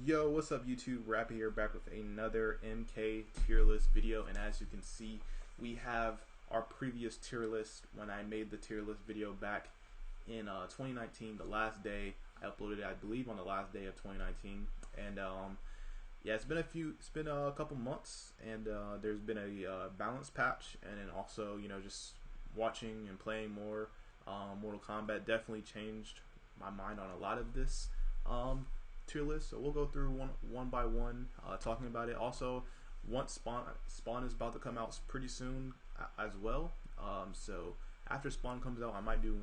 Yo, what's up YouTube? Rappy here, back with another MK tier list video, and as you can see, we have our previous tier list when I made the tier list video back in 2019, the last day. I uploaded it, I believe, on the last day of 2019, and yeah, it's been a couple months, and there's been a balance patch, and then also, you know, just watching and playing more Mortal Kombat definitely changed my mind on a lot of this tier list. So we'll go through one by one, talking about it. Also, once Spawn is about to come out pretty soon as well. So after Spawn comes out, I might do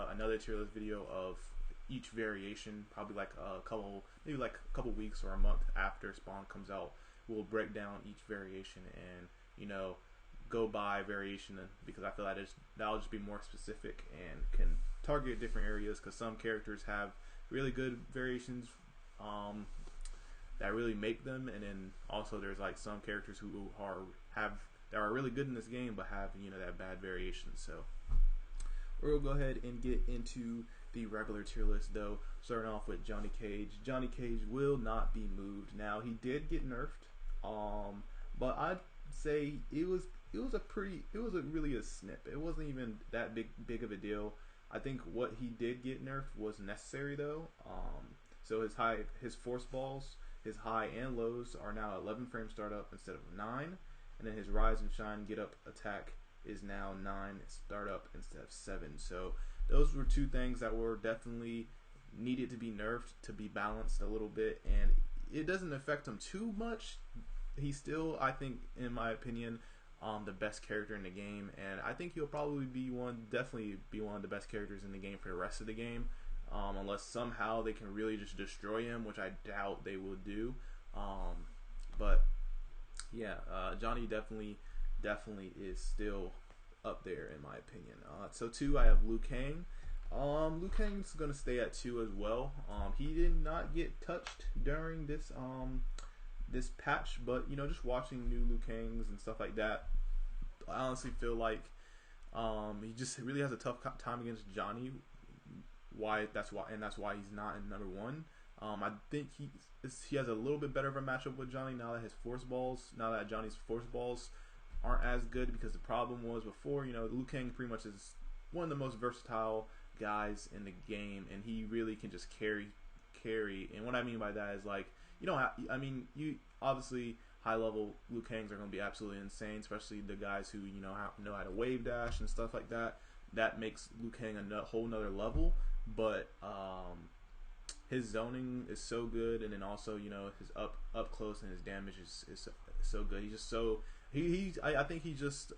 another tier list video of each variation, probably like maybe like a couple weeks or a month after Spawn comes out. We'll break down each variation and, you know, go by variation, because I feel like that'll just be more specific and can target different areas, because some characters have really good variations that really make them, and then also there's like some characters who are really good in this game but have, you know, that bad variation. So we'll go ahead and get into the regular tier list, though, starting off with Johnny Cage. Johnny Cage will not be moved. Now, he did get nerfed, but I'd say it was really a snip. It wasn't even that big of a deal. I think what he did get nerfed was necessary, though. So his force balls, his high and lows are now 11 frame startup instead of 9, and then his rise and shine get up attack is now 9 startup instead of 7. So those were two things that were definitely needed to be nerfed to be balanced a little bit, and it doesn't affect him too much. He's still, I think, in my opinion, the best character in the game, and I think he'll probably definitely be one of the best characters in the game for the rest of the game, unless somehow they can really just destroy him, which I doubt they will do. But yeah, Johnny definitely is still up there in my opinion. So 2, I have Liu Kang. Liu Kang's gonna stay at 2 as well. He did not get touched during this patch, but, you know, just watching new Liu Kangs and stuff like that, I honestly feel like he just really has a tough time against Johnny. That's why he's not in number 1. I think he has a little bit better of a matchup with Johnny now that Johnny's force balls aren't as good, because the problem was before, you know, Liu Kang pretty much is one of the most versatile guys in the game, and he really can just carry. And what I mean by that is, like, you obviously high level Liu Kangs are going to be absolutely insane, especially the guys who, you know how to wave dash and stuff like that. That makes Liu Kang a whole nother level. But his zoning is so good, and then also, you know, his up close and his damage is so good. He's just so I think he's just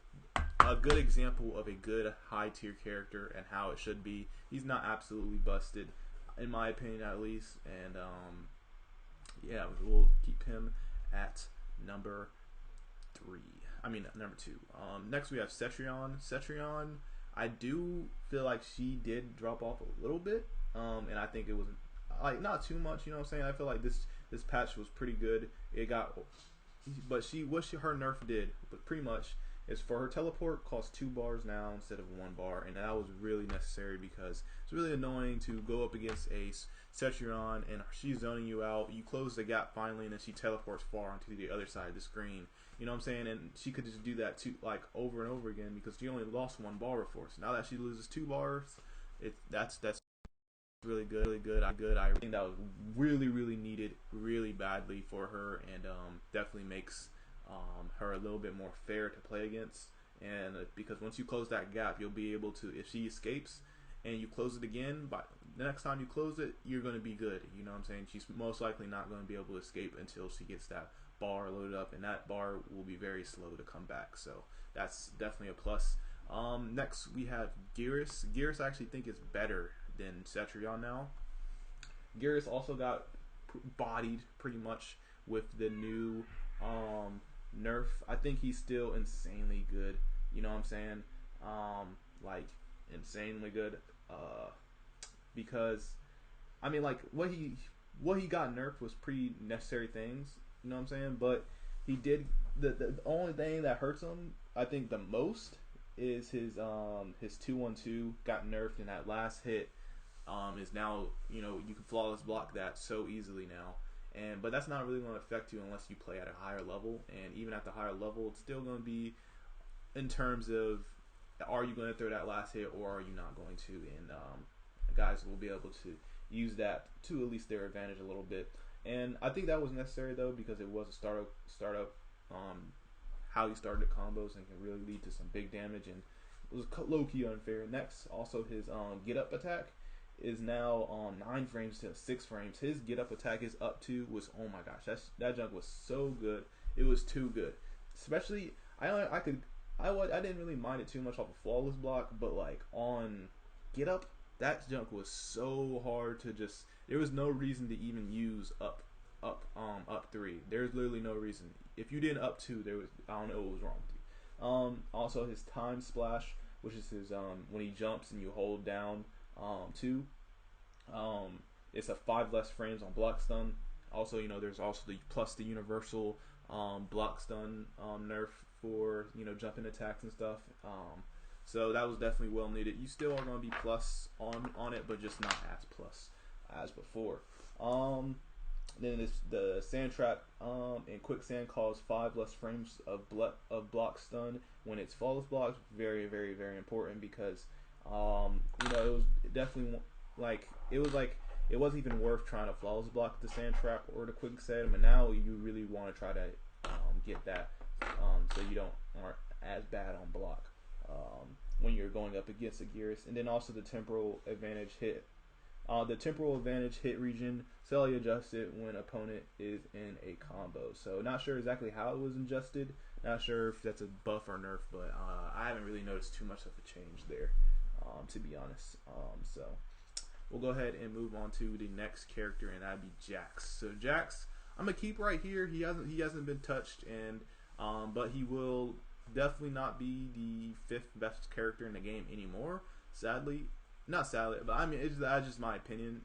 a good example of a good high tier character and how it should be. He's not absolutely busted, in my opinion, at least. And yeah, we'll keep him at number 2. Next we have Cetrion. I do feel like she did drop off a little bit, and I think it was like not too much. You know what I'm saying? I feel like this patch was pretty good. But her nerf did, but pretty much, is for her teleport costs 2 bars now instead of 1 bar, and that was really necessary, because it's really annoying to go up against a Cetrion and she's zoning you out. You close the gap finally, and then she teleports far onto the other side of the screen. You know what I'm saying? And she could just do that like over and over again, because she only lost 1 bar before. So now that she loses 2 bars, that's really good. I think that was really needed really badly for her, and definitely makes her a little bit more fair to play against. And because once you close that gap, you'll be able to, if she escapes and you close it again, but the next time you close it, you're going to be good. You know what I'm saying? She's most likely not going to be able to escape until she gets that bar loaded up, and that bar will be very slow to come back. So that's definitely a plus. Next we have Geras. Geras I actually think is better than Cetrion now. Geras also got bodied pretty much with the new nerf. I think he's still insanely good. You know what I'm saying? Like, insanely good. Because I mean, like, what he got nerfed was pretty necessary things. You know what I'm saying? But he did the only thing that hurts him, I think, the most is his 2-1-2 got nerfed, and that last hit is now, you know, you can flawless block that so easily now. but that's not really going to affect you unless you play at a higher level. And even at the higher level, it's still going to be in terms of, are you going to throw that last hit or are you not going to? And guys will be able to use that to at least their advantage a little bit. And I think that was necessary though, because it was a startup how he started combos and can really lead to some big damage, and it was low-key unfair. Next, also his get up attack is now on 9 frames to 6 frames. His get up attack is up to was, oh my gosh, that junk was so good. It was too good. Especially I didn't really mind it too much off a flawless block, but like on get up, that junk was so hard to just, there was no reason to even use up 3. There's literally no reason. If you did up 2, there was, I don't know what was wrong with you. Also his time splash, which is his when he jumps and you hold down 2, it's a 5 less frames on block stun. Also, you know, there's also the universal block stun nerf for, you know, jumping attacks and stuff. So that was definitely well needed. You still are going to be plus on it, but just not as plus as before. Then the sand trap and quicksand cause 5 less frames of block stun when it's flawless blocks. Very, very, very important, because you know, it was definitely like it wasn't even worth trying to flawless block the sand trap or the quicksand, but now you really want to try to get that so you aren't as bad on block when you're going up against a Geras. And then also the temporal advantage hit. The temporal advantage hit region slightly adjusted when opponent is in a combo. So not sure exactly how it was adjusted. Not sure if that's a buff or nerf, but I haven't really noticed too much of a change there, to be honest. So we'll go ahead and move on to the next character, and that'd be Jax. So Jax, I'm gonna keep right here. He hasn't been touched, and but he will definitely not be the 5th best character in the game anymore. Sadly. Not sadly, but I mean, that's just my opinion.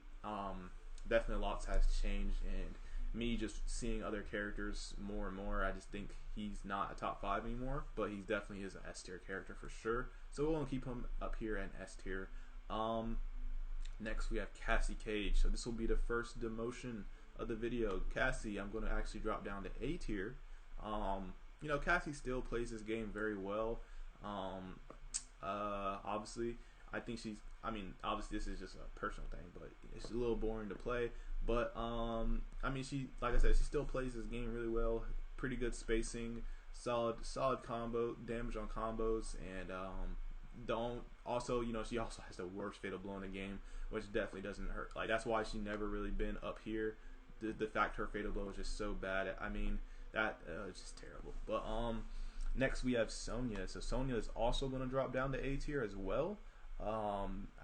Definitely lots has changed, and me just seeing other characters more and more, I just think he's not a top 5 anymore, but he definitely is an S-tier character for sure. So we'll keep him up here in S-tier. Next we have Cassie Cage. So this will be the first demotion of the video. Cassie, I'm going to actually drop down to A tier. You know, Cassie still plays this game very well. Obviously, I think obviously this is just a personal thing, but it's a little boring to play. But I mean, like I said, she still plays this game really well. Pretty good spacing, solid combo damage on combos, and also, you know, she also has the worst fatal blow in the game, which definitely doesn't hurt. Like, that's why she never really been up here. The fact her fatal blow is just so bad. I mean, that it's just terrible. But next we have Sonya. So Sonya is also going to drop down to A tier as well. I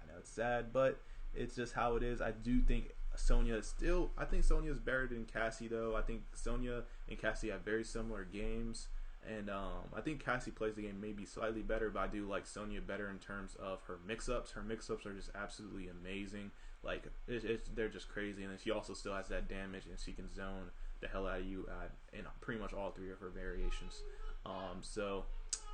know it's sad, but it's just how it is. I do think Sonya is still, I think Sonya is better than Cassie though. I think Sonya and Cassie have very similar games, and I think Cassie plays the game maybe slightly better, but I do like Sonya better in terms of her mix-ups. Her mix-ups are just absolutely amazing. Like, they're just crazy, and then she also still has that damage, and she can zone the hell out of you in pretty much all 3 of her variations. So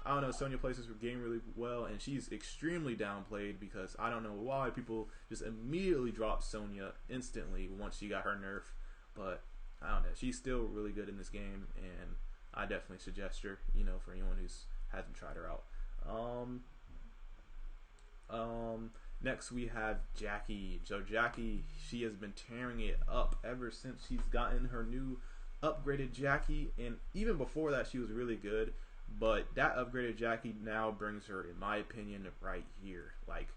I don't know, Sonya plays this game really well, and she's extremely downplayed because I don't know why people just immediately drop Sonya instantly once she got her nerf. But I don't know, she's still really good in this game, and I definitely suggest her, you know, for anyone who's hasn't tried her out. Next we have Jacqui. So Jacqui, she has been tearing it up ever since she's gotten her new upgraded Jacqui, and even before that she was really good. But that upgraded Jacqui now brings her, in my opinion, right here. Like,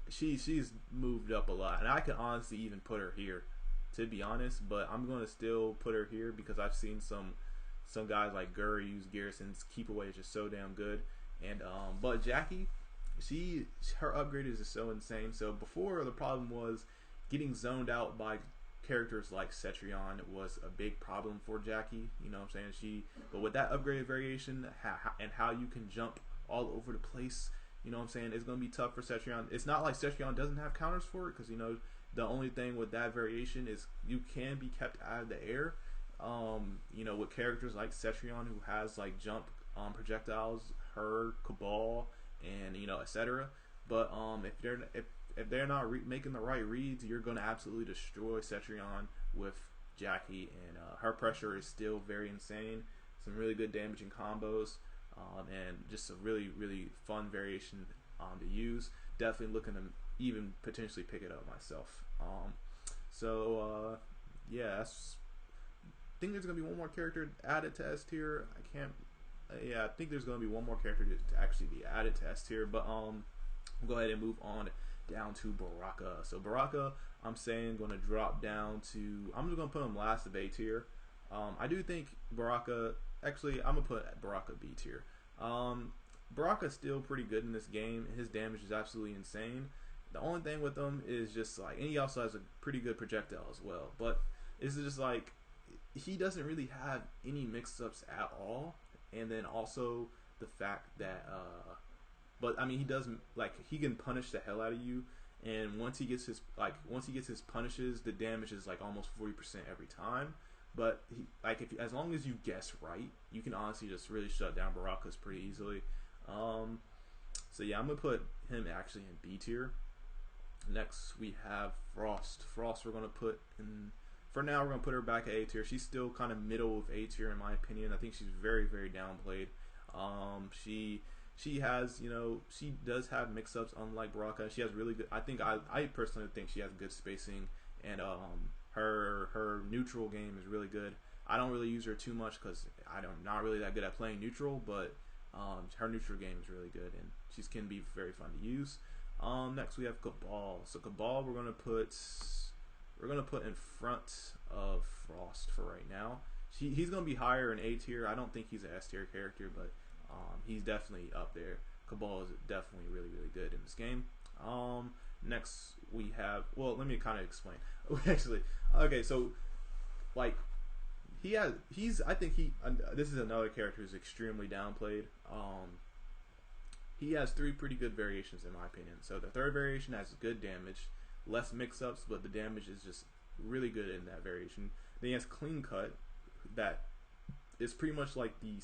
she's moved up a lot, and I can honestly even put her here, to be honest. But I'm gonna still put her here because I've seen some guys like Gurry use Garrison's keep away is just so damn good. And but Jacqui, her upgrade is just so insane. So before, the problem was getting zoned out by characters like Cetrion was a big problem for Jacqui, you know what I'm saying? But with that upgraded variation and how you can jump all over the place, you know what I'm saying, it's going to be tough for Cetrion. It's not like Cetrion doesn't have counters for it, because, you know, the only thing with that variation is you can be kept out of the air. You know, with characters like Cetrion, who has like jump projectiles, her, Kabal, and, you know, etc. But if they're not making the right reads, you're going to absolutely destroy Cetrion with Jacqui, and her pressure is still very insane. Some really good damaging combos, and just a really fun variation to use. Definitely looking to even potentially pick it up myself. Yeah, I think there's gonna be one more character added to S tier. I can't. Yeah, I think there's gonna be one more character to actually be added to S tier. But we'll go ahead and move on down to Baraka. So Baraka, I'm saying gonna drop down to. I'm just gonna put him last of A tier. I do think Baraka. Actually, I'm gonna put Baraka B tier. Baraka's still pretty good in this game. His damage is absolutely insane. The only thing with him is just like, and he also has a pretty good projectile as well. But it's just like he doesn't really have any mix-ups at all. And then also the fact that, but I mean, he does like he can punish the hell out of you. And once he gets his punishes, the damage is like almost 40% every time. But as long as you guess right, you can honestly just really shut down Baraka's pretty easily. So yeah, I'm gonna put him actually in B tier. Next we have Frost. Frost we're gonna put in. For now, we're gonna put her back at A tier. She's still kind of middle of A tier in my opinion. I think she's very downplayed. She has, she does have mix-ups unlike Baraka. She has really good. I personally think she has good spacing, and her neutral game is really good. I don't really use her too much because I'm not really that good at playing neutral, but her neutral game is really good, and she can be very fun to use. Next we have Kabal. So Kabal we're gonna put in front of Frost for right now. He's gonna be higher in A tier. I don't think he's an S tier character, but he's definitely up there. Kabal is definitely really good in this game. Next we have, well, let me kind of explain. Actually, okay, so like this is another character who's extremely downplayed. He has 3 pretty good variations in my opinion. So the third variation has good damage, less mix-ups, but the damage is just really good in that variation. Then he has clean cut, that is pretty much like the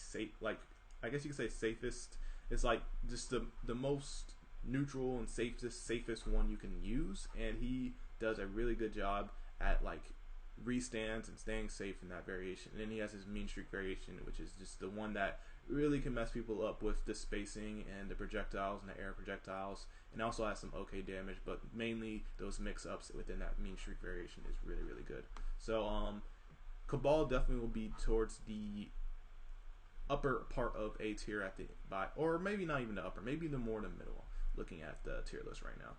I guess you could say safest. It's like just the most neutral and safest one you can use, and he does a really good job at like restands and staying safe in that variation. And then he has his mean streak variation, which is just the one that really can mess people up with the spacing and the projectiles and the air projectiles, and also has some okay damage, but mainly those mix-ups within that mean streak variation is really good. So Kabal definitely will be towards the upper part of A tier or maybe not even the upper, maybe the more the middle, looking at the tier list right now.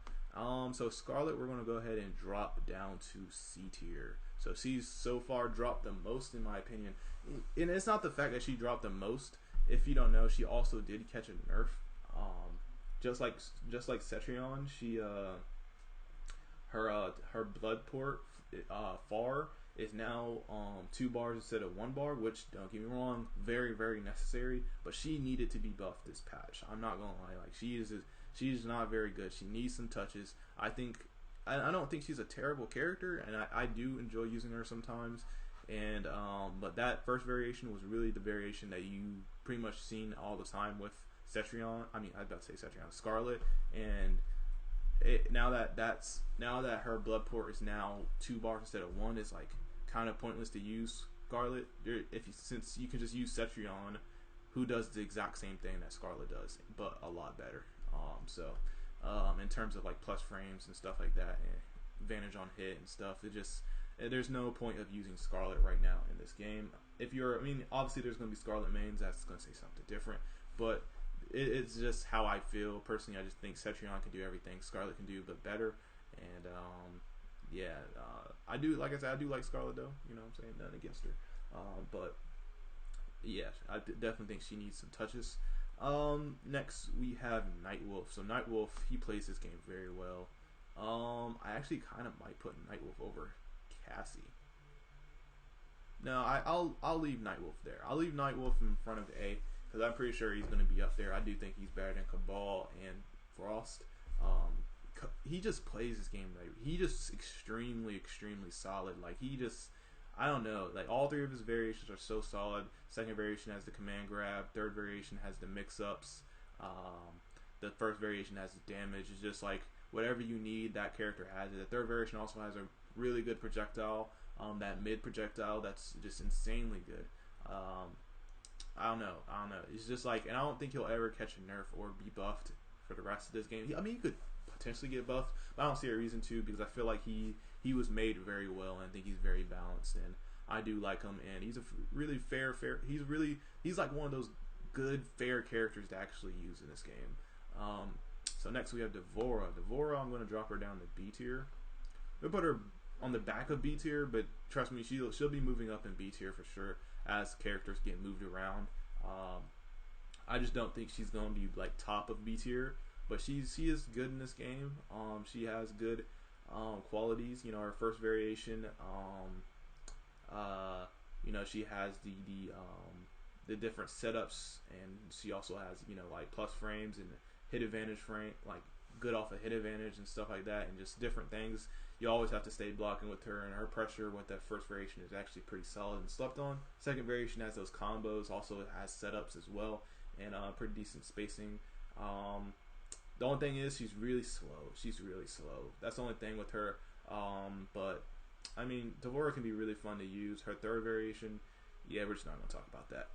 So Skarlet we're going to go ahead and drop down to C tier. So she's so far dropped the most in my opinion, and it's not the fact that she dropped the most. If you don't know, she also did catch a nerf. Just like Cetrion, she her blood port far is now 2 bars instead of 1 bar, which, don't get me wrong, very necessary. But she needed to be buffed this patch. I'm not gonna lie, like she's not very good. She needs some touches. I don't think she's a terrible character, and I do enjoy using her sometimes. And but that first variation was really the variation that you pretty much seen all the time with Cetrion. I was about to say Cetrion, Skarlet, and now that her blood port is now 2 bars instead of 1, it's like kind of pointless to use Skarlet. Since you can just use Cetrion, who does the exact same thing that Skarlet does, but a lot better. In terms of like plus frames and stuff like that, and advantage on hit and stuff, there's no point of using Skarlet right now in this game. Obviously there's going to be Skarlet mains that's going to say something different, but it's just how I feel personally. I just think Cetrion can do everything Skarlet can do, but better. And I do, like I said, I do like Skarlet though. You know what I'm saying? Nothing against her, but yeah, I definitely think she needs some touches. Next we have Nightwolf. So Nightwolf, he plays this game very well. I actually kind of might put Nightwolf over Cassie. No, I'll leave Nightwolf there. I'll leave Nightwolf in front of A, because I'm pretty sure he's going to be up there. I do think he's better than Kabal and Frost. He just plays this game right. He just extremely solid. Like I don't know. Like all 3 of his variations are so solid. Second variation has the command grab. Third variation has the mix-ups. The first variation has the damage. It's just like whatever you need, that character has it. The third variation also has a really good projectile. that mid projectile that's just insanely good. I don't know. It's just like, and I don't think he'll ever catch a nerf or be buffed for the rest of this game. I mean, he could potentially get buffed, but I don't see a reason to, because I feel like he was made very well, and I think he's very balanced, and I do like him, and he's a really fair. He's like one of those good fair characters to actually use in this game. So next we have Devora. Devora, I'm going to drop her down to B tier. We'll put her on the back of B tier, but trust me, she'll be moving up in B tier for sure as characters get moved around. I just don't think she's going to be like top of B tier, but she is good in this game. She has good qualities. You know, her first variation. You know, she has the different setups, and she also has, you know, like plus frames and hit advantage frame, like good off of hit advantage and stuff like that, and just different things. You always have to stay blocking with her, and her pressure with that first variation is actually pretty solid and slept on. Second variation has those combos, also has setups as well, and pretty decent spacing. The only thing is she's really slow. That's the only thing with her. But I mean, Devora can be really fun to use. Her third variation, yeah, we're just not gonna talk about that.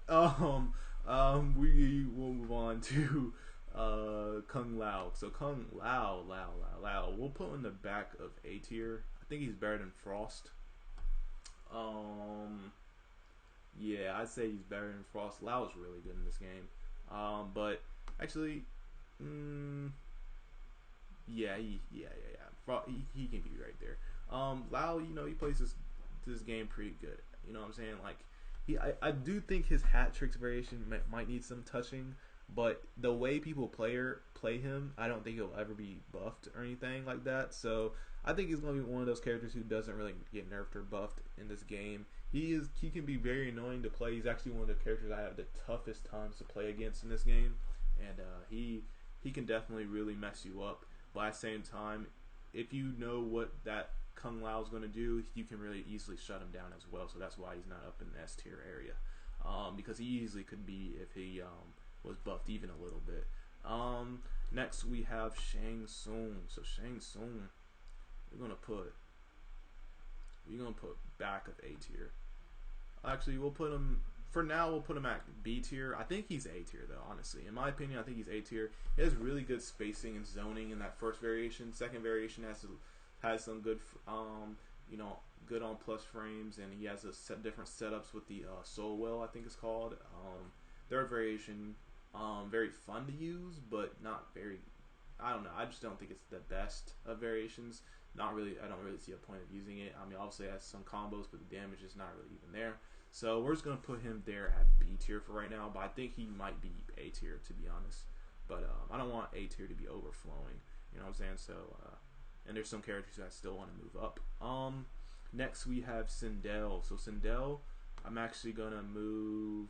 We will move on to Kung Lao. So Kung Lao, we'll put in the back of A tier. I think he's better than Frost. Yeah, I'd say he's better than Frost. Lao is really good in this game. But actually, yeah. He can be right there. Lao, you know, he plays this game pretty good. You know what I'm saying? Like, I do think his hat tricks variation might need some touching, but the way people play him, I don't think he'll ever be buffed or anything like that. So I think he's gonna be one of those characters who doesn't really get nerfed or buffed in this game. He can be very annoying to play. He's actually one of the characters I have the toughest times to play against in this game, and he can definitely really mess you up. But at the same time, if you know what that Kung Lao is going to do, you can really easily shut him down as well. So that's why he's not up in the S tier area, because he easily could be if he was buffed even a little bit. Next we have Shang Tsung. So Shang Tsung, we're gonna put back of A tier. Actually, we'll put him for now. We'll put him at B tier. I think he's A tier though. Honestly, in my opinion, I think he's A tier. He has really good spacing and zoning in that first variation. Second variation has some good, you know, good on plus frames, and he has different setups with the Soul Well, I think it's called. Third variation, very fun to use, but not very. I don't know. I just don't think it's the best of variations. Not really. I don't really see a point of using it. I mean, obviously it has some combos, but the damage is not really even there. So we're just gonna put him there at B tier for right now. But I think he might be A tier, to be honest. But I don't want A tier to be overflowing. You know what I'm saying? So and there's some characters that I still want to move up. Next we have Sindel. So Sindel, I'm actually gonna move.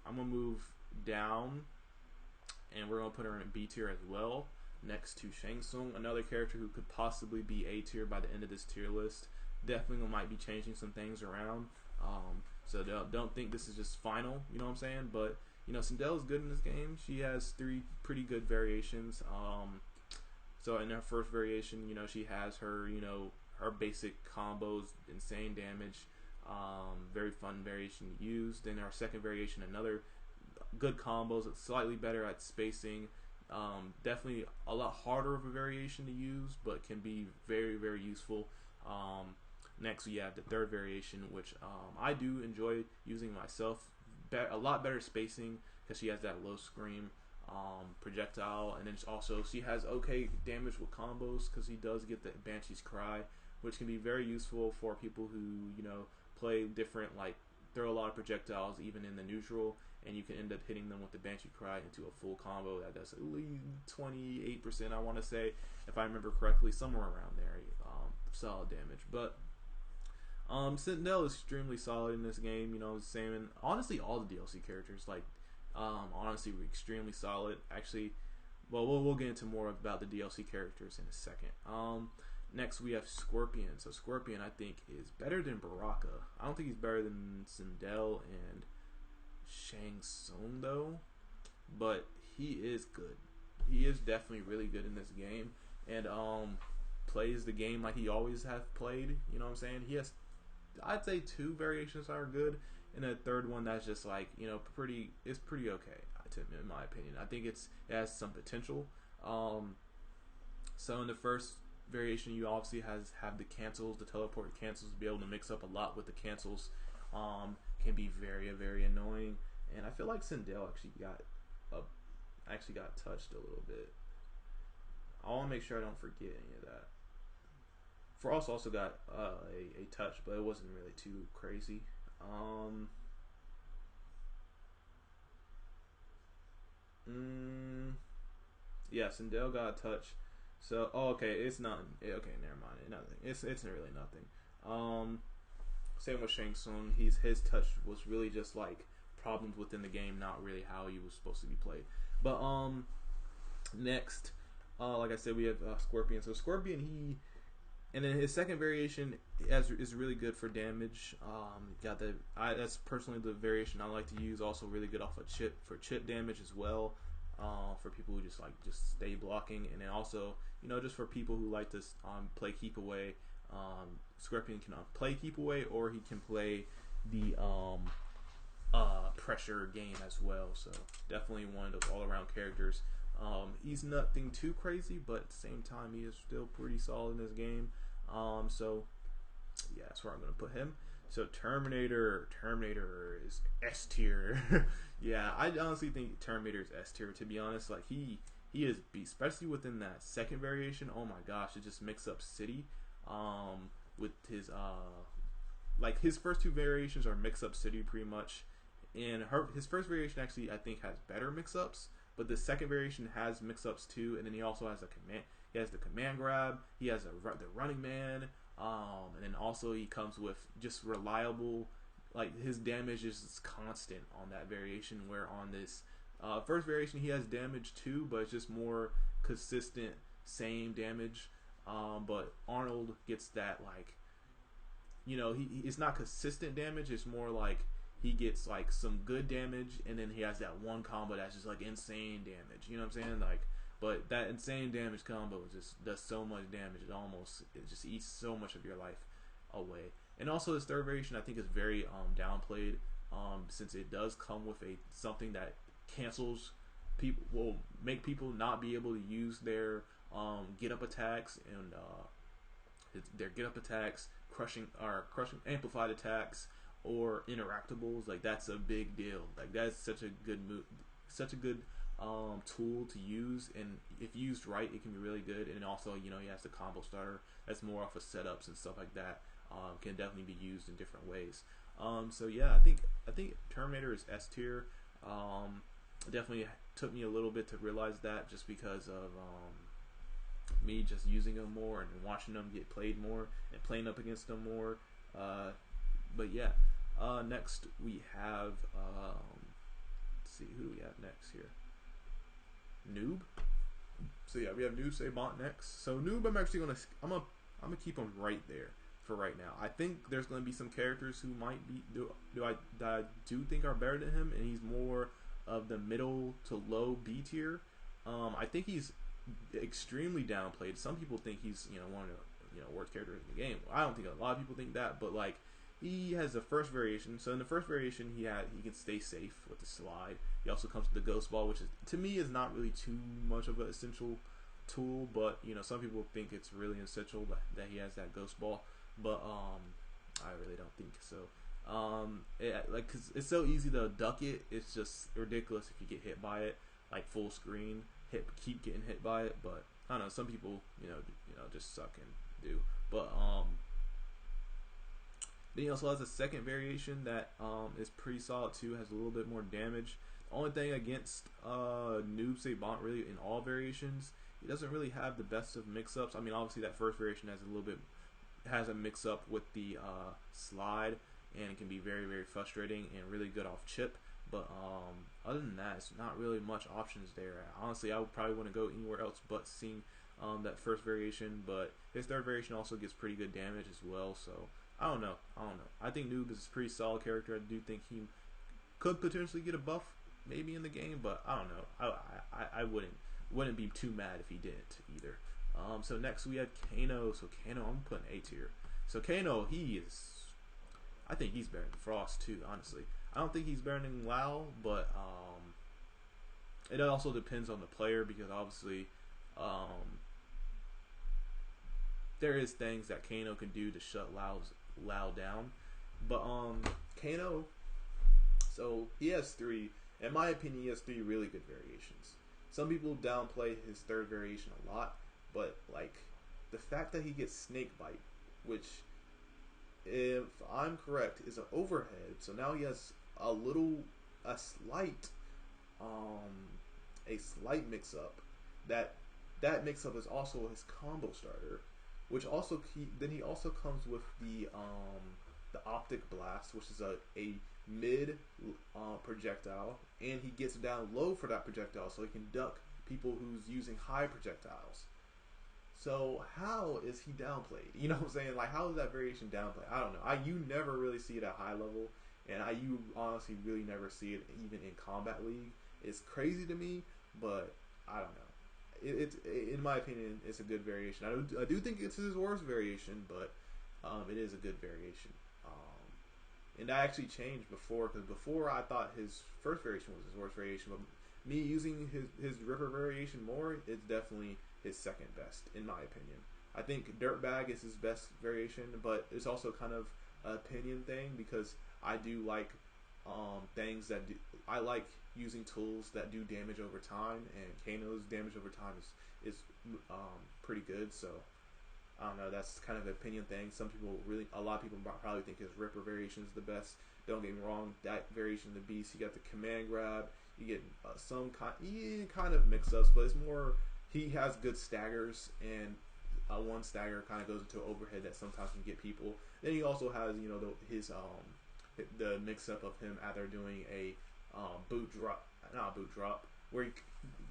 I'm gonna move down, and we're gonna put her in B tier as well. Next to Shang Tsung, another character who could possibly be A tier by the end of this tier list. Definitely might be changing some things around. So don't think this is just final. You know what I'm saying? But you know, Sindel is good in this game. She has 3 pretty good variations. So in her first variation, you know, she has her, you know, her basic combos, insane damage, very fun variation to use. Then our second variation, another good combos, it's slightly better at spacing. Definitely a lot harder of a variation to use, but can be very, very useful. Next we have the third variation, which I do enjoy using myself. A lot better spacing because she has that low scream projectile, and then also she has okay damage with combos because he does get the Banshee's Cry, which can be very useful for people who, you know, play different, like throw a lot of projectiles even in the neutral, and you can end up hitting them with the Banshee Cry into a full combo that does at least 28%, I want to say, if I remember correctly, somewhere around there. Solid damage. But Sindel is extremely solid in this game. You know, same in honestly all the DLC characters. Like honestly, we're extremely solid. Actually, well, we'll get into more about the DLC characters in a second. Next we have Scorpion. So Scorpion, I think, is better than Baraka. I don't think he's better than Sindel and Shang Tsung though, but he is good. He is definitely really good in this game, and plays the game like he always have played. You know what I'm saying? He has I'd say 2 variations are good, and a third one that's just like, you know, it's pretty okay in my opinion. I think it has some potential. So in the first variation, you obviously have the cancels, the teleport cancels, to be able to mix up a lot with the cancels. Can be very, very annoying, and I feel like Sindel actually got touched a little bit. I want to make sure I don't forget any of that. Frost also got a touch, but it wasn't really too crazy. Yeah, Sindel got a touch. So, okay, it's nothing. Okay, never mind. Nothing. It's really nothing. Same with Shang Tsung. His touch was really just like problems within the game, not really how he was supposed to be played. But next, like I said, we have Scorpion. So Scorpion, and then his second variation is really good for damage. That's personally the variation I like to use. Also really good off of chip damage as well. For people who just stay blocking, and then also, you know, just for people who like to play keep away. Scorpion can play keep away, or he can play the pressure game as well. So definitely one of those all around characters. He's nothing too crazy, but at the same time, he is still pretty solid in this game. So yeah, that's where I'm gonna put him. So Terminator is S-tier. Yeah, I honestly think Terminator is S-tier, to be honest. Like he is beast, especially within that second variation. Oh my gosh, it just mix up city. With his like his first 2 variations are mix up city pretty much, and his first variation actually I think has better mix ups, but the second variation has mix ups too, and then he also has he has the command grab, he has the running man, and then also he comes with just reliable, like his damage is constant on that variation, where on this first variation he has damage too, but it's just more consistent, same damage. But Arnold gets that, like, you know, it's not consistent damage. It's more like he gets like some good damage, and then he has that one combo that's just like insane damage. You know what I'm saying? Like, but that insane damage combo just does so much damage. It just eats so much of your life away. And also this third variation I think is very downplayed, since it does come with something that cancels people, will make people not be able to use their get up attacks, and their get up attacks, crushing amplified attacks, or interactables. Like that's a big deal. Like that's such a good tool to use, and if used right, it can be really good. And also, you know, he has the combo starter that's more off of setups and stuff like that. Can definitely be used in different ways. So yeah, I think Terminator is S-tier. Definitely took me a little bit to realize that, just because of me just using them more and watching them get played more and playing up against them more. But yeah, next we have let's see who we have next here. Noob. So yeah, we have Noob Saibot next. So Noob, I'm gonna keep him right there for right now. I think there's gonna be some characters who might be that I do think are better than him, and he's more of the middle to low B tier. I think he's extremely downplayed. Some people think he's, you know, one of the worst characters in the game. I don't think a lot of people think that, but like he has the first variation. So in the first variation, he can stay safe with the slide. He also comes with the ghost ball, which is, to me, is not really too much of an essential tool, but you know, some people think it's really essential that he has that ghost ball. But I really don't think so. Cause it's so easy to duck it. It's just ridiculous if you get hit by it, like full screen. Keep getting hit by it, but I don't know. Some people, you know, just suck and do. But then he also has a second variation that is pretty solid too. Has a little bit more damage. The only thing against Noob Saibot really in all variations, he doesn't really have the best of mix-ups. I mean, obviously that first variation has a mix-up with the slide, and it can be very, very frustrating and really good off chip. But other than that, it's not really much options there. Honestly, I probably wouldn't go anywhere else but seeing that first variation. But his third variation also gets pretty good damage as well. So I don't know. I think Noob is a pretty solid character. I do think he could potentially get a buff maybe in the game, but I don't know. I wouldn't be too mad if he didn't either. So next we had Kano. So Kano, I'm putting A tier. So Kano, he is I think he's better than Frost too, honestly. I don't think he's better than Lao, but it also depends on the player, because obviously there is things that Kano can do to shut Lao down. But Kano, so he has three, in my opinion, he has three really good variations. Some people downplay his third variation a lot, but like the fact that he gets Snake Bite, which, if I'm correct, is an overhead. So now he has a slight mix up. That mix up is also his combo starter, which also he also comes with the optic blast, which is a mid projectile, and he gets down low for that projectile, so he can duck people who's using high projectiles. So how is he downplayed? You know what I'm saying? Like, how is that variation downplayed? I don't know. You never really see it at high level, and you honestly really never see it even in Combat League. It's crazy to me, but I don't know. It's in my opinion, it's a good variation. I do think it's his worst variation, but it is a good variation. And that actually changed before, because before I thought his first variation was his worst variation, but me using his Ripper variation more, it's definitely his second best, in my opinion. I think Dirtbag is his best variation, but it's also kind of an opinion thing, because I do like things that do. I like using tools that do damage over time, and Kano's damage over time is pretty good. So I don't know. That's kind of an opinion thing. A lot of people probably think his Ripper variation is the best. Don't get me wrong. That variation of the beast, you got the command grab. You get some kind of mix-ups, but it's more. He has good staggers, and one stagger kind of goes into overhead that sometimes can get people. Then he also has, you know, the mix-up of him either doing a not a boot drop, where he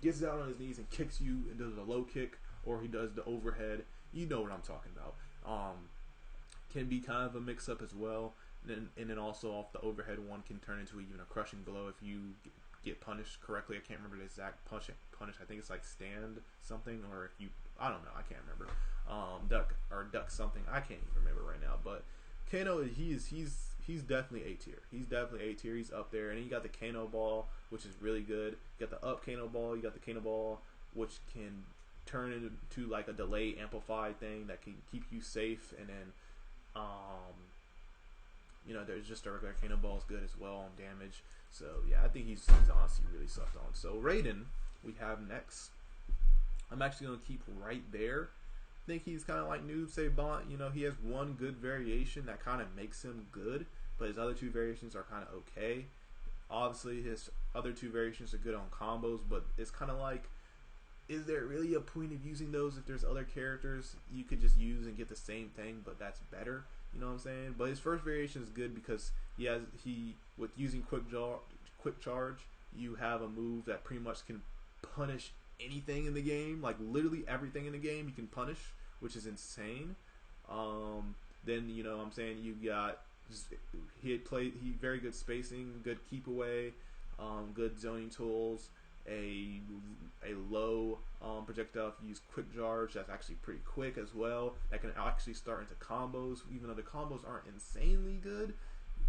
gets down on his knees and kicks you and does a low kick, or he does the overhead. You know what I'm talking about. Can be kind of a mix-up as well. And then also off the overhead one can turn into even a crushing blow if you get punished correctly. I can't remember the exact punish. I think it's like stand something, or if you, I don't know, I can't remember. Duck something. I can't even remember right now. But Kano, he's definitely A tier. He's definitely A tier. He's up there. And then you got the Kano ball, which is really good. You got the up Kano ball. You got the Kano ball, which can turn into like a delay amplified thing that can keep you safe. And then you know, there's just a regular Kano ball is good as well on damage. So yeah, I think he's honestly really sucked on. So Raiden we have next. I'm actually gonna keep right there. I think he's kind of like Noob, Saibot. You know, he has one good variation that kind of makes him good, but his other two variations are kind of okay. Obviously, his other two variations are good on combos, but it's kind of like, is there really a point of using those if there's other characters you could just use and get the same thing, but that's better? You know what I'm saying? But his first variation is good because with using quick charge, you have a move that pretty much can punish anything in the game, like literally everything in the game you can punish, which is insane. Then, you know what I'm saying, you got he very good spacing, good keep away, good zoning tools, a low projectile if you use quick charge that's actually pretty quick as well, that can actually start into combos. Even though the combos aren't insanely good,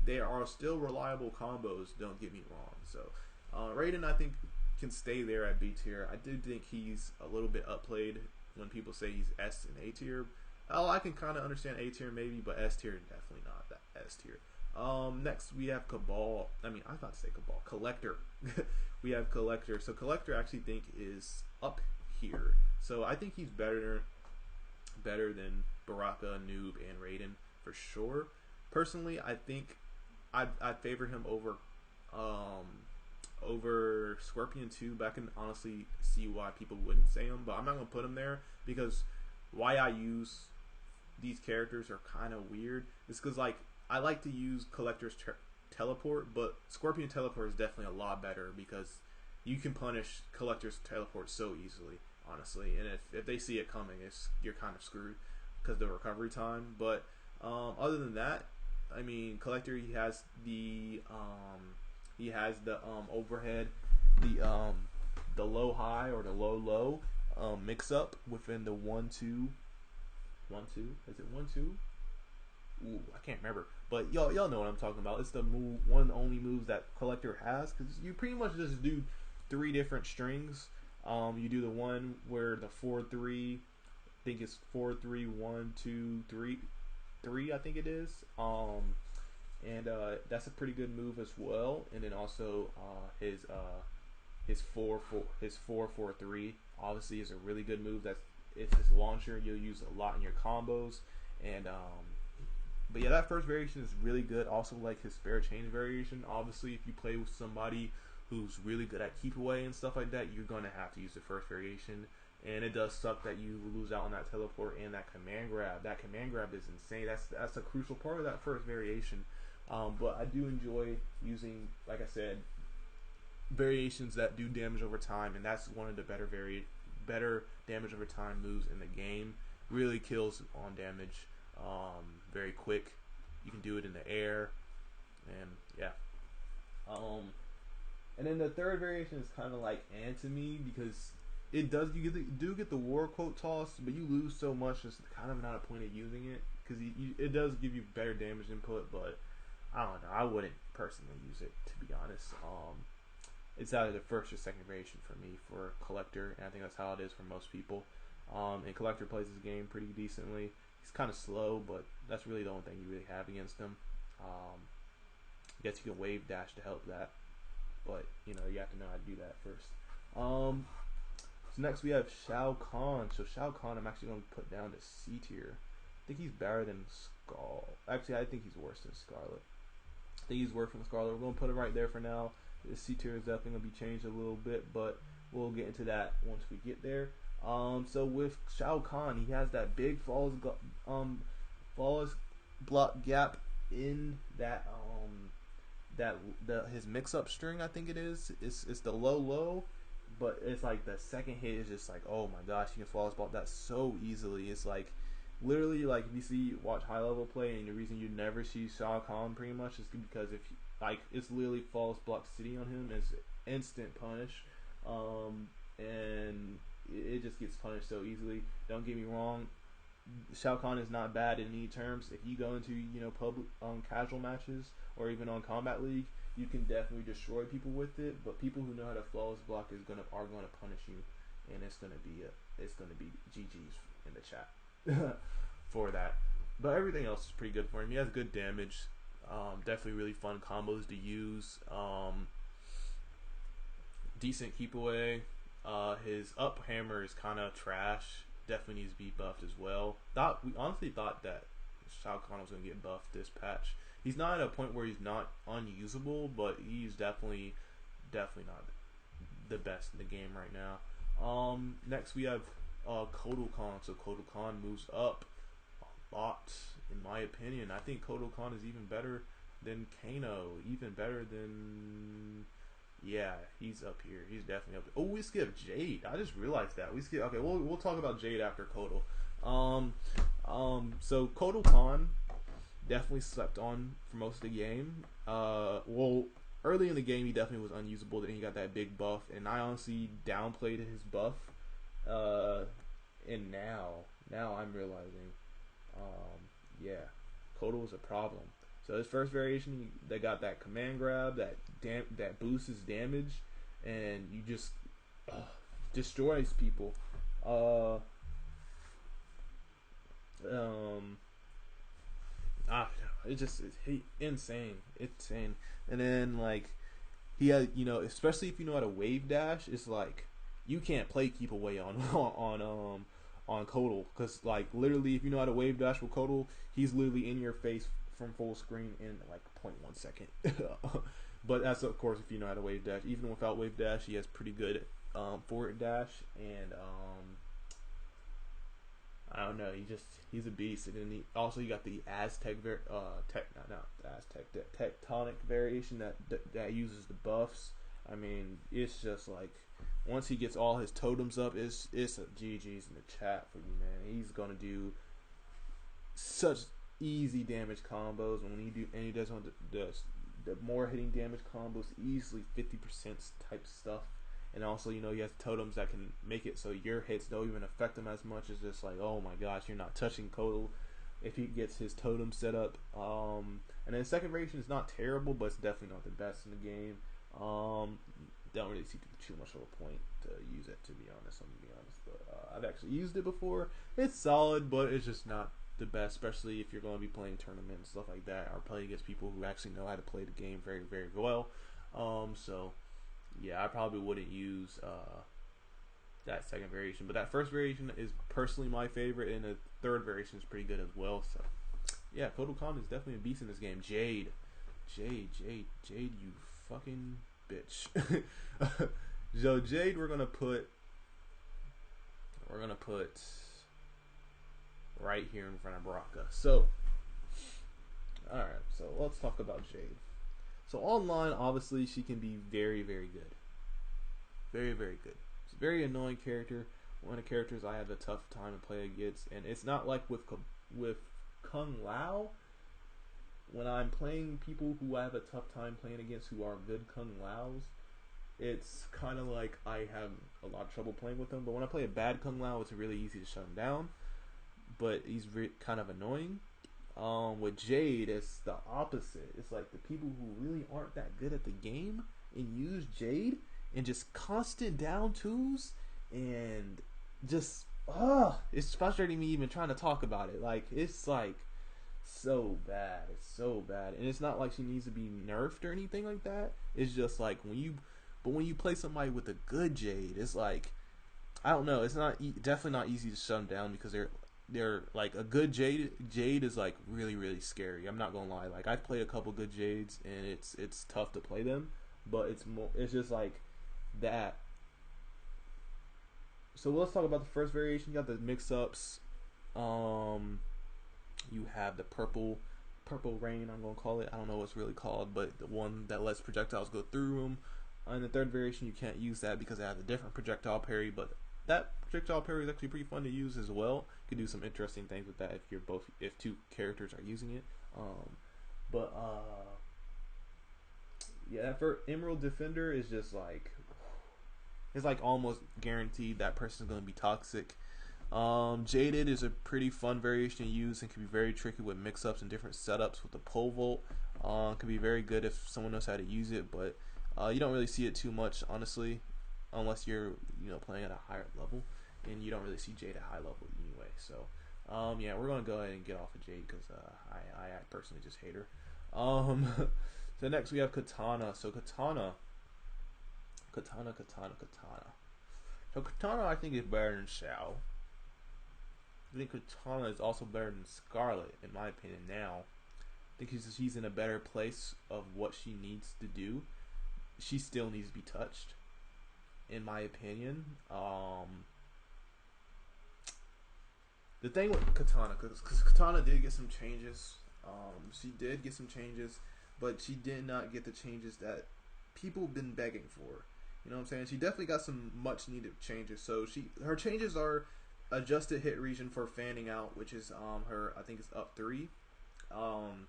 they are still reliable combos, don't get me wrong. So Raiden, I think, can stay there at B tier. I do think he's a little bit upplayed when people say he's S and A tier. Oh, I can kind of understand A tier maybe, but S tier definitely not that S tier. Next we have Kabal. I was about to say Kabal. Kollector. We have Kollector. So Kollector I actually think is up here. So I think he's better than Baraka, Noob, and Raiden for sure. Personally, I think I favor him over Scorpion 2, but I can honestly see why people wouldn't say him, but I'm not going to put him there because why I use these characters are kind of weird. It's because, like, I like to use Kollector's teleport, but Scorpion teleport is definitely a lot better because you can punish Kollector's teleport so easily, honestly, and if they see it coming, you're kind of screwed because of the recovery time. But other than that, I mean, Kollector, he has the overhead, the low high or the low low mix up within the 1-2. Is it 1-2? Ooh, I can't remember, but y'all know what I'm talking about. It's the one of the only moves that Kollector has, because you pretty much just do 3 different strings. You do the one where the 4-3, I think it's 4-3-1-2-3, 3 I think it is. And that's a pretty good move as well. And then also his 4-4-3 obviously is a really good move. It's his launcher. You'll use a lot in your combos. And but yeah, that first variation is really good. Also, like his spare change variation. Obviously, if you play with somebody who's really good at keep away and stuff like that, you're gonna have to use the first variation. And it does suck that you lose out on that teleport and that command grab. That command grab is insane. That's a crucial part of that first variation. But I do enjoy using, like I said, variations that do damage over time, and that's one of the better damage over time moves in the game. Really kills on damage very quick. You can do it in the air, and yeah. And then the third variation is kind of like to me, because it does, you do get the war quote toss, but you lose so much. It's kind of not a point of using it, because it does give you better damage input, but I don't know. I wouldn't personally use it, to be honest. It's either the first or second variation for me for Kollector, and I think that's how it is for most people. And Kollector plays this game pretty decently. He's kind of slow, but that's really the only thing you really have against him. I guess you can wave dash to help that, but you know, you have to know how to do that first. So next we have Shao Kahn. So Shao Kahn, I'm actually going to put down to C tier. I think he's better than Skarlet. Actually, I think he's worse than Skarlet. I think he's worse than Skarlet. We're going to put it right there for now. The C tier is definitely going to be changed a little bit, but we'll get into that once we get there. So with Shao Kahn, he has that big flawless block gap in that his mix-up string. I think it is. It's the low, but it's like the second hit is just like, oh my gosh, you can flawless block that so easily. It's like literally, like, if you watch high level play, and the reason you never see Shao Kahn pretty much is because if it's literally flawless block city on him, it's instant punish, and it just gets punished so easily. Don't get me wrong, Shao Kahn is not bad in any terms. If you go into public casual matches or even on Combat League, you can definitely destroy people with it. But people who know how to flawless block are gonna punish you, and it's gonna be GG's in the chat for that. But everything else is pretty good for him. He has good damage. Definitely really fun combos to use. Decent keep away. His up hammer is kind of trash. Definitely needs to be buffed as well. We honestly thought that Shao Kahn was going to get buffed this patch. He's not at a point where he's not unusable, but he's definitely not the best in the game right now. Next we have Kotal Kahn. So Kotal Kahn moves up a lot, in my opinion. I think Kotal Kahn is even better than Kano, even better than... Yeah, he's up here. He's definitely up there. Oh, we skipped Jade. I just realized that. Okay, we'll talk about Jade after Kotal. So Kotal Kahn definitely slept on for most of the game. Well, early in the game he definitely was unusable. Then he got that big buff, and I honestly downplayed his buff. And now I'm realizing, yeah, Kotal was a problem. So his first variation, they got that command grab that boosts his damage, and you just destroys people. It's insane. It's insane. And then like he had, especially if you know how to wave dash, it's like you can't play keep away on Kotal, because like literally if you know how to wave dash with Kotal, he's literally in your face from full screen in like 0.1 second. But that's of course if you know how to wave dash. Even without wave dash, he has pretty good forward dash, and I don't know, he's a beast. And then you got the tectonic variation that uses the buffs. I mean, it's just like once he gets all his totems up, it's a GG's in the chat for you, man. He's gonna do such easy damage combos, and he does on the more hitting damage combos, easily 50% type stuff. And also, he has totems that can make it so your hits don't even affect him as much. As just like, oh my gosh, you're not touching Kotal if he gets his totem set up. And then the second variation is not terrible, but it's definitely not the best in the game. Don't really see too much of a point to use it, to be honest. I'm gonna be honest, but I've actually used it before. It's solid, but it's just not the best, especially if you're going to be playing tournaments and stuff like that, or playing against people who actually know how to play the game very, very well. So yeah, I probably wouldn't use that second variation, but that first variation is personally my favorite, and the third variation is pretty good as well. So yeah, Kotal Kahn is definitely a beast in this game. Jade, you fucking bitch. So Jade, we're gonna put right here in front of Baraka. So, alright, so let's talk about Jade. So online, obviously, she can be very, very good. Very, very good. She's a very annoying character. One of the characters I have a tough time to play against. And it's not like with Kung Lao. When I'm playing people who I have a tough time playing against who are good Kung Laos, it's kind of like I have a lot of trouble playing with them. But when I play a bad Kung Lao, it's really easy to shut him down. But he's kind of annoying. With Jade, it's the opposite. It's like the people who really aren't that good at the game and use Jade and just constant down twos and just it's frustrating me even trying to talk about it. Like, it's like so bad. It's so bad. And it's not like she needs to be nerfed or anything like that. It's just like when you play somebody with a good Jade, it's like, I don't know, it's not definitely not easy to shut them down, because they're like a good Jade is like really, really scary. I'm not gonna lie. Like, I've played a couple good Jades and it's tough to play them, but it's just like that. So let's talk about the first variation. You got the mix-ups. You have the purple rain, I'm gonna call it. I don't know what it's really called, but the one that lets projectiles go through them. On the third variation, you can't use that because it has a different projectile parry, but that projectile parry is actually pretty fun to use as well. You can do some interesting things with that if two characters are using it. Yeah, that for Emerald Defender is just like, it's like almost guaranteed that person's gonna be toxic. Jaded is a pretty fun variation to use and can be very tricky with mix-ups and different setups with the pole vault. Can be very good if someone knows how to use it, but you don't really see it too much, honestly, unless you're playing at a higher level, and you don't really see Jade at high level anyway. So yeah, we're gonna go ahead and get off of Jade because I personally just hate her. So next we have Kitana. So Kitana. So Kitana, I think, is better than Shao. I think Kitana is also better than Skarlet, in my opinion. Now, I think she's in a better place of what she needs to do. She still needs to be touched, in my opinion. The thing with Kitana, because Kitana did get some changes. She did get some changes, but she did not get the changes that people have been begging for. You know what I'm saying? She definitely got some much needed changes. So her changes are adjusted hit region for fanning out, which is her, I think it's up 3. And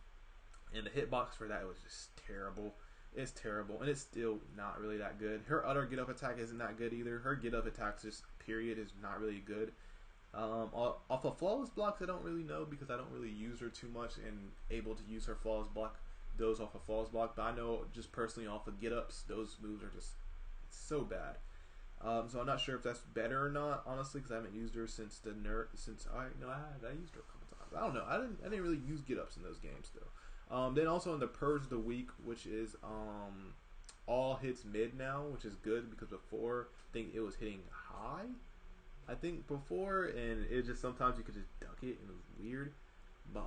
the hitbox for that was just terrible. It's terrible, and it's still not really that good. Her other get up attack isn't that good either. Her get up attack just period is not really good. Off of flawless blocks, I don't really know because I don't really use her too much and able to use her flawless block those off of flawless block. But I know just personally off of get ups, those moves are just so bad. So I'm not sure if that's better or not, honestly, because I haven't used her since the nerf. I used her a couple times. I don't know. I didn't really use get ups in those games though. Then also in the Purge of the Week, which is all hits mid now, which is good because before I think it was hitting high. I think before, and it just sometimes you could just duck it and it was weird. But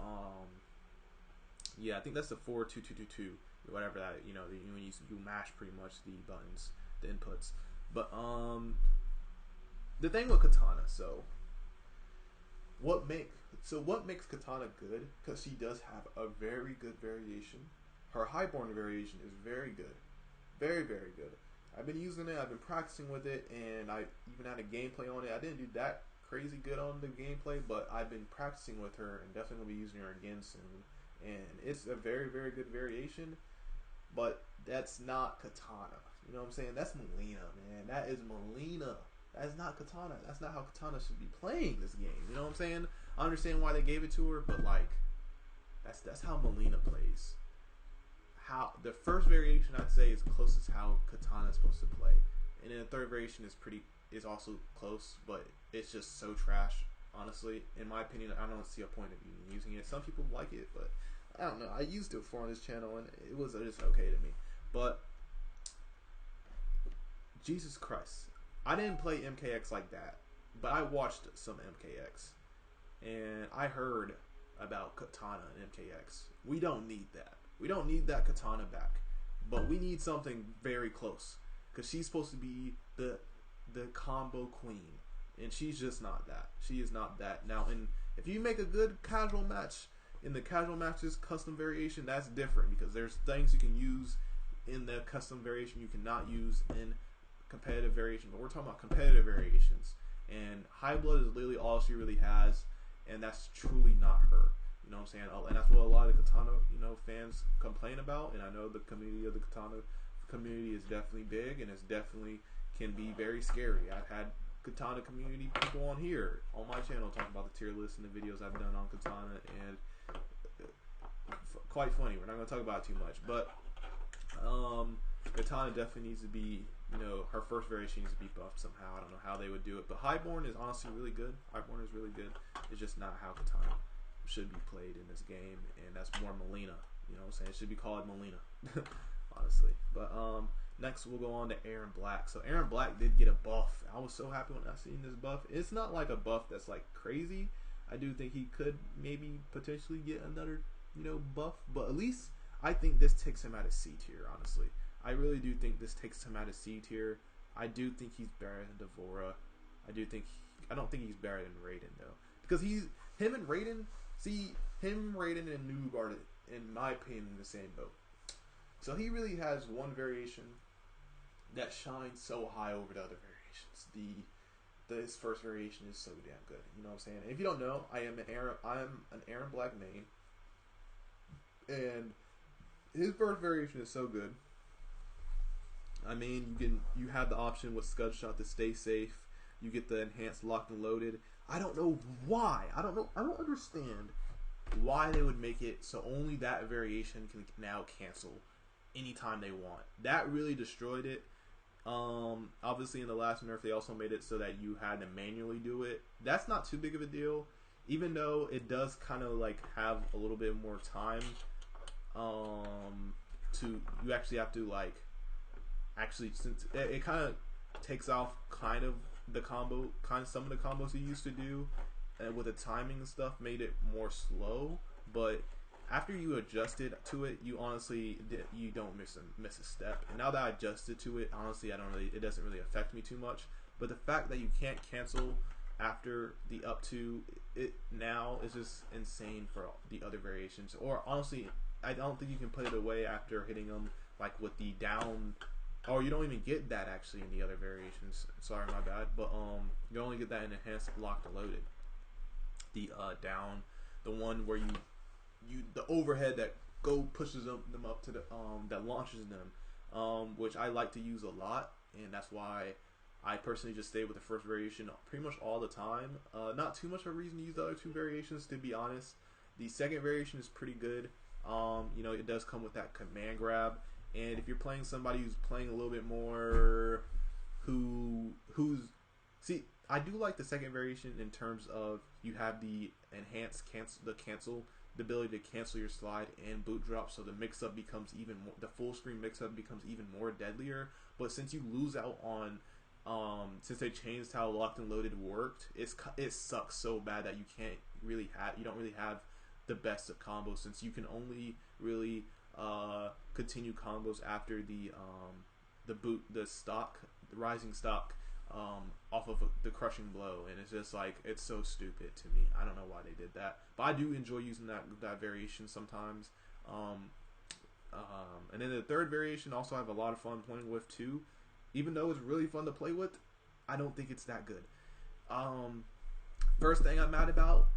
yeah, I think that's the 4-2-2-2-2, whatever that when you mash pretty much the buttons, the inputs. But the thing with Kitana, so what makes Kitana good? Because she does have a very good variation. Her highborn variation is very good, very, very good. I've been using it. I've been practicing with it, and I even had a gameplay on it. I didn't do that crazy good on the gameplay, but I've been practicing with her and definitely gonna be using her again soon. And it's a very, very good variation, but that's not Kitana. You know what I'm saying? That's Melina, man. That is Melina. That's not Kitana. That's not how Kitana should be playing this game. You know what I'm saying? I understand why they gave it to her, but like, that's how Mileena plays. How the first variation I'd say is closest how Kitana is supposed to play, and then the third variation is also close, but it's just so trash. Honestly, in my opinion, I don't see a point of even using it. Some people like it, but I don't know. I used it before on this channel, and it was just okay to me. But Jesus Christ, I didn't play MKX like that, but I watched some MKX, and I heard about Kitana and MKX. We don't need that. We don't need that Kitana back, but we need something very close, because she's supposed to be the combo queen, and she's just not that. She is not that. Now, if you make a good casual match in the casual matches custom variation, that's different, because there's things you can use in the custom variation you cannot use in competitive variation. But we're talking about competitive variations, and High Blood is literally all she really has, and that's truly not her. You know what I'm saying? And that's what a lot of Kitana, fans complain about. And I know the community of the Kitana community is definitely big, and it's definitely can be very scary. I've had Kitana community people on here on my channel talking about the tier list and the videos I've done on Kitana, and quite funny. We're not going to talk about it too much, but Kitana definitely needs to be, her first variation needs to be buffed somehow. I don't know how they would do it, but Highborn is honestly really good. Highborn is really good. It's just not how Kitana should be played in this game, and that's more Mileena. You know what I'm saying? It should be called Mileena, honestly. But next we'll go on to Erron Black. So Erron Black did get a buff. I was so happy when I seen this buff. It's not like a buff that's like crazy. I do think he could maybe potentially get another, buff, but at least I think this takes him out of C tier, honestly. I really do think this takes him out of C tier. I do think he's better than D'Vorah. I don't think he's better than Raiden though, because him and Raiden and Noob are, in my opinion, in the same boat. So he really has one variation that shines so high over the other variations. His first variation is so damn good. You know what I'm saying? And if you don't know, I am an Erron Black main, and his first variation is so good. I mean, you have the option with Scud Shot to stay safe. You get the enhanced locked and loaded. I don't know why. I don't understand why they would make it so only that variation can now cancel anytime they want. That really destroyed it. Obviously in the last nerf they also made it so that you had to manually do it. That's not too big of a deal, even though it does kind of like have a little bit more time. You actually have to since it kind of takes off kind of some of the combos you used to do, and with the timing and stuff made it more slow. But after you adjusted to it, you honestly don't miss a step. And now that I adjusted to it, honestly, it doesn't really affect me too much. But the fact that you can't cancel after the up to it now is just insane for the other variations. Or honestly, I don't think you can put it away after hitting them like with the down. Or you don't even get that actually in the other variations. Sorry, my bad. But you only get that in enhanced locked and loaded. The down, the one where the overhead that pushes them up to the that launches them, which I like to use a lot, and that's why I personally just stay with the first variation pretty much all the time. Not too much of a reason to use the other two variations, to be honest. The second variation is pretty good. It does come with that command grab, and if you're playing somebody who's playing a little bit more, I do like the second variation in terms of you have the enhanced the ability to cancel your slide and boot drop, so the mix-up becomes even more, the full screen mix-up becomes even more deadlier. But since you lose out on, since they changed how locked and loaded worked, it sucks so bad that you don't really have the best of combos, since you can only really continue combos after the rising stock off of the crushing blow, and it's just like, it's so stupid to me. I don't know why they did that, but I do enjoy using that variation sometimes. And then the third variation also I have a lot of fun playing with too, even though it's really fun to play with. I don't think it's that good. First thing I'm mad about,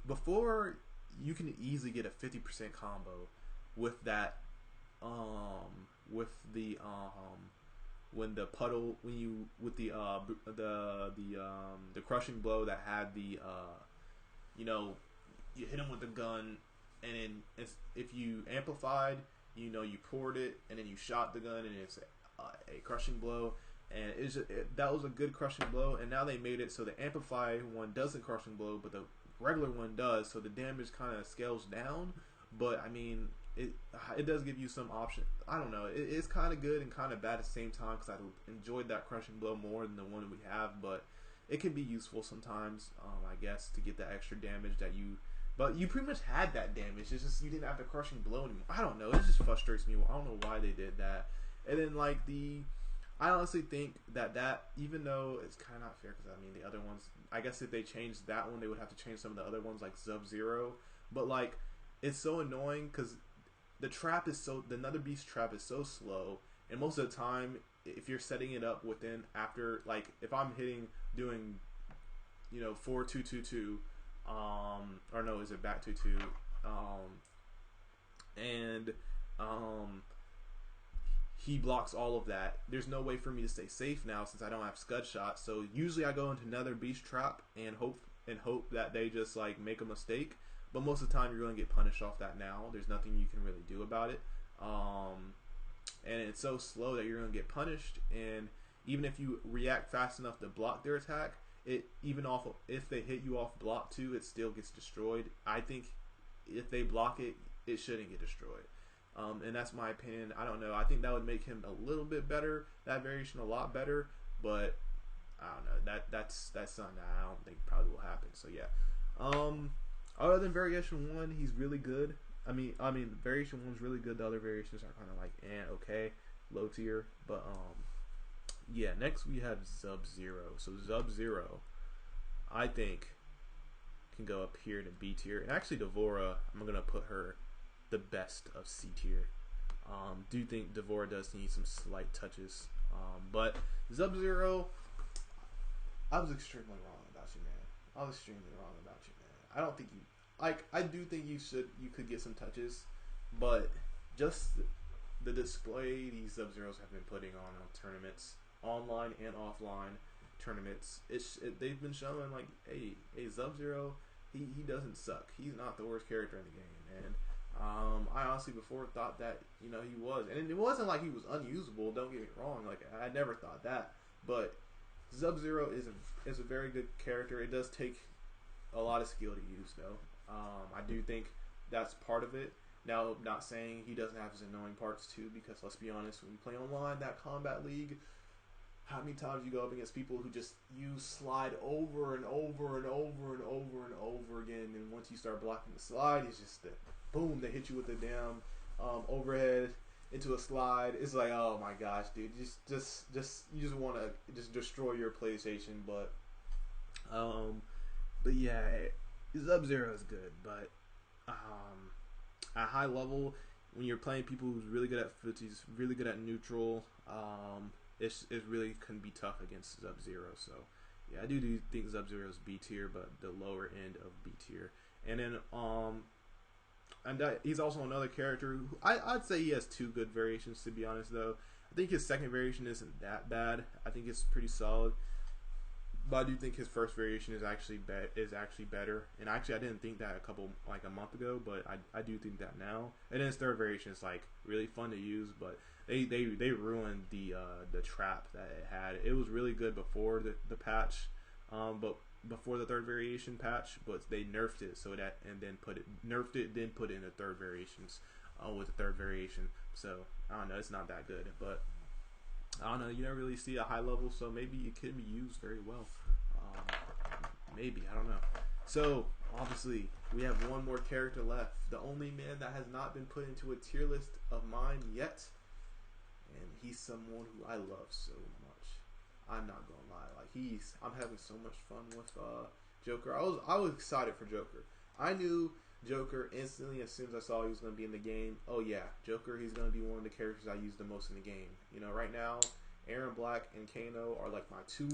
before you can easily get a 50% combo with that with the when the puddle, when you with the crushing blow that had the you know, you hit him with the gun, and then if you amplified, you know, you poured it, and then you shot the gun, and it's a crushing blow, and that was a good crushing blow. And now they made it so the amplified one doesn't crushing blow, but the regular one does, so the damage kind of scales down. But I mean, it does give you some option. I don't know. It's kind of good and kind of bad at the same time, because I enjoyed that crushing blow more than the one we have, but it can be useful sometimes, I guess, to get that extra damage that you. But you pretty much had that damage. It's just you didn't have the crushing blow anymore. I don't know. It just frustrates me. I don't know why they did that. And then like I honestly think that even though it's kind of not fair, because I mean the other ones, I guess if they changed that one, they would have to change some of the other ones like Sub-Zero. But like, it's so annoying because the Another Beast trap is so slow, and most of the time, if you're setting it up after, like, if I'm doing, you know, 4-2-2-2, or no, is it back 2-2, and he blocks all of that. There's no way for me to stay safe now since I don't have scud shot. So usually I go into Another Beast trap and hope that they just like make a mistake. But most of the time, you're going to get punished off that now. There's nothing you can really do about it. And it's so slow that you're going to get punished. And even if you react fast enough to block their attack, if they hit you off block too, it still gets destroyed. I think if they block it, it shouldn't get destroyed. And that's my opinion. I don't know. I think that would make him a little bit better. That variation a lot better. But I don't know. That's something that I don't think probably will happen. So yeah. Other than Variation 1, he's really good. I mean, Variation 1's really good. The other variations are kind of like, okay, low tier. But, yeah, next we have Sub-Zero. So Sub-Zero, I think, can go up here to B tier. And actually, D'Vorah, I'm going to put her the best of C tier. Do think D'Vorah does need some slight touches. But Sub-Zero, I was extremely wrong about you, man. I was extremely wrong about you, man. I don't think I do think you could get some touches, but just the display these Sub-Zeros have been putting on tournaments, online and offline tournaments, they've been showing like, hey, Sub-Zero, he doesn't suck. He's not the worst character in the game, and I honestly before thought that, you know, he was, and it wasn't like he was unusable. Don't get me wrong, like I never thought that, but Sub-Zero is a very good character. It does take a lot of skill to use, though. I do think that's part of it. Now, not saying he doesn't have his annoying parts too, because let's be honest, when you play online, that Combat League, how many times you go up against people who just use slide over and over and over and over and over again, and once you start blocking the slide, it's just boom, they hit you with the damn overhead into a slide. It's like, oh my gosh, dude, just you just want to just destroy your PlayStation, but yeah, Sub-Zero is good, but at high level, when you're playing people who's really good at footies, really good at neutral, it really can be tough against Sub-Zero. So yeah, I do think Sub-Zero is B tier, but the lower end of B tier. And then he's also another character who I'd say he has two good variations, to be honest. Though I think his second variation isn't that bad. I think it's pretty solid. But I do think his first variation is actually better. And actually, I didn't think that a month ago, but I do think that now. And then his third variation is like really fun to use, but they ruined the trap that it had. It was really good before the patch, but before the third variation patch, but they nerfed it then put it in the third variations with the third variation. So I don't know, it's not that good, but I don't know, you never really see a high level, so maybe it can be used very well. Maybe, I don't know. So, obviously, we have one more character left. The only man that has not been put into a tier list of mine yet. And he's someone who I love so much. I'm not gonna lie. Like, I'm having so much fun with Joker. I was excited for Joker. I knew Joker instantly as soon as I saw he was going to be in the game. Oh yeah, Joker, he's going to be one of the characters I use the most in the game. You know, right now, Erron Black and Kano are like my two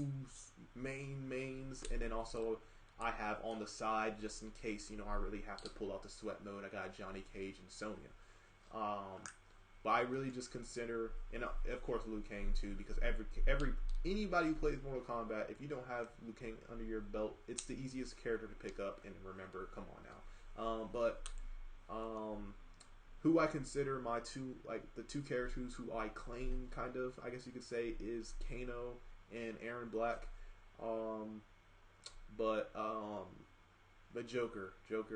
mains, and then also I have on the side, just in case, you know, I really have to pull out the sweat mode, I got Johnny Cage and Sonya. But I really just consider, and of course Liu Kang too, because anybody who plays Mortal Kombat, if you don't have Liu Kang under your belt, it's the easiest character to pick up and remember. Come on now. Who I consider my the two characters who I claim, kind of, I guess you could say, is Kano and Erron Black. But Joker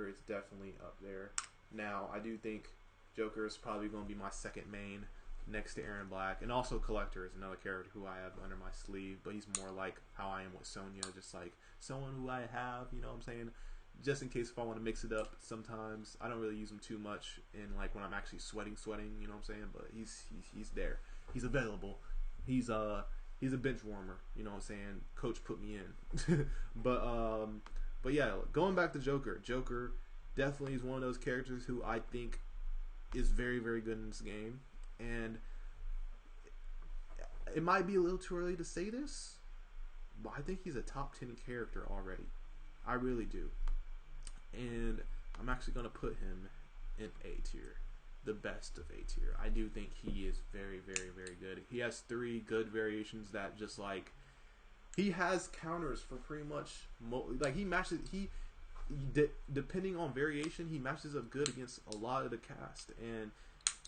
is definitely up there. Now, I do think Joker is probably going to be my second main next to Erron Black. And also Kollector is another character who I have under my sleeve, but he's more like how I am with Sonya, just like someone who I have, you know what I'm saying? Just in case if I want to mix it up sometimes. I don't really use him too much in like when I'm actually sweating, you know what I'm saying? But he's there. He's available. He's a bench warmer, you know what I'm saying? Coach put me in. But yeah, going back to Joker. Joker definitely is one of those characters who I think is very, very good in this game. And it might be a little too early to say this, but I think he's a top 10 character already. I really do. And I'm actually going to put him in A tier. The best of A tier. I do think he is very, very, very good. He has 3 good variations that just like... He has counters for pretty much... like he matches... depending on variation, he matches up good against a lot of the cast. And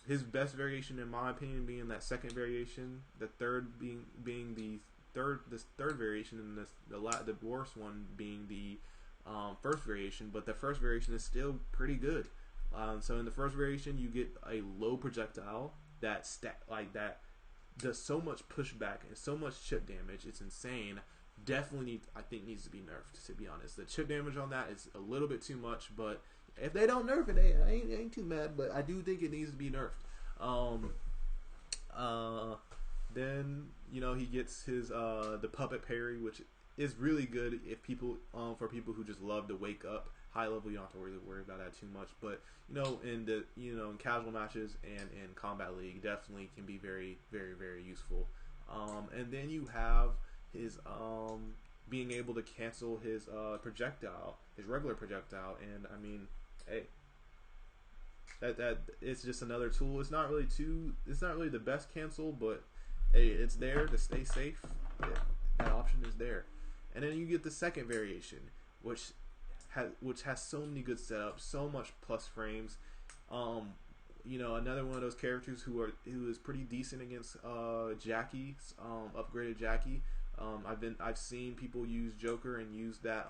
his best variation, in my opinion, being that second variation. The third being the third variation, and the worst one being the first variation. But the first variation is still pretty good. So in the first variation, you get a low projectile that does so much pushback and so much chip damage. It's insane. Definitely needs to be nerfed, to be honest. The chip damage on that is a little bit too much, but if they don't nerf it, I ain't too mad. But I do think it needs to be nerfed. Then he gets his the puppet parry, which is really good if people for people who just love to wake up. High level, you don't have to worry about that too much. But in the in casual matches and in Combat League, definitely can be very, very, very useful. And then you have his being able to cancel his projectile, his regular projectile, and I mean, hey, that it's just another tool. It's not really the best cancel, but hey, it's there to stay safe. Yeah, that option is there. And then you get the second variation, which has so many good setups, so much plus frames. Another one of those characters who is pretty decent against Jacqui, upgraded Jacqui. I've seen people use Joker and use that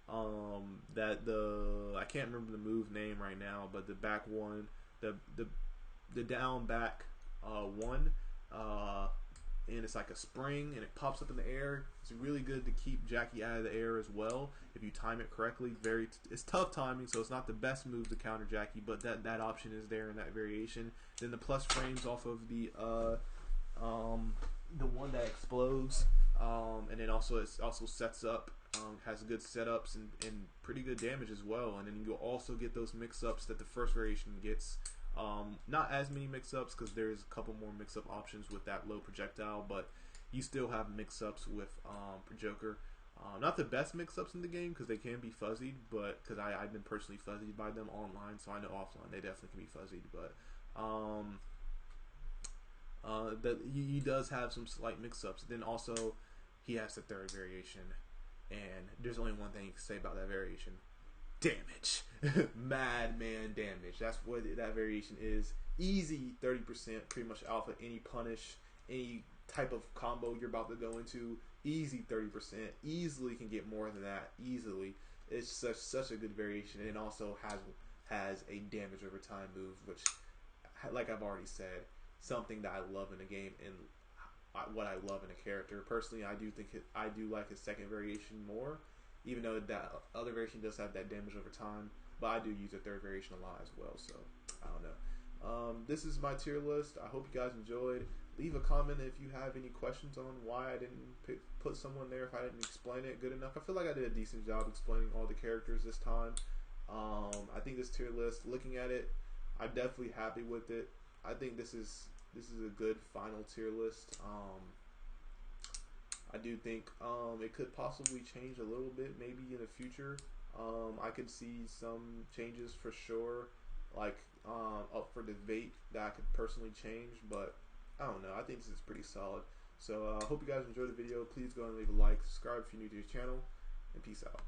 I can't remember the move name right now, but the back one, the down back one, and it's like a spring and it pops up in the air. It's really good to keep Jacqui out of the air as well if you time it correctly. It's tough timing, so it's not the best move to counter Jacqui, but that option is there in that variation. Then the plus frames off of the one that explodes, and then also it also sets up, has good setups and pretty good damage as well. And then you'll also get those mix-ups that the first variation gets. Not as many mix-ups because there's a couple more mix-up options with that low projectile, but you still have mix-ups with Joker. Not the best mix-ups in the game because they can be fuzzied, but because I've been personally fuzzied by them online, so I know offline they definitely can be fuzzied. But he does have some slight mix-ups. Then also he has the third variation, and there's only one thing you can say about that variation: damage. Madman damage. That's what that variation is. Easy 30%, pretty much alpha any punish, any type of combo you're about to go into. Easy 30%. Easily can get more than that. Easily. It's such a good variation, and also has a damage over time move, which, like I've already said, something that I love in a game and what I love in a character. Personally, I do like his second variation more, even though that other variation does have that damage over time. But I do use the third variation a lot as well, so I don't know. This is my tier list. I hope you guys enjoyed. Leave a comment if you have any questions on why I didn't put someone there, if I didn't explain it good enough. I feel like I did a decent job explaining all the characters this time. I think this tier list, looking at it, I'm definitely happy with it. I think this is a good final tier list. I do think it could possibly change a little bit maybe in the future. I could see some changes for sure. like up for debate that I could personally change, but I don't know. I think this is pretty solid. So I hope you guys enjoyed the video. Please go and leave a like, subscribe if you're new to the channel, and peace out.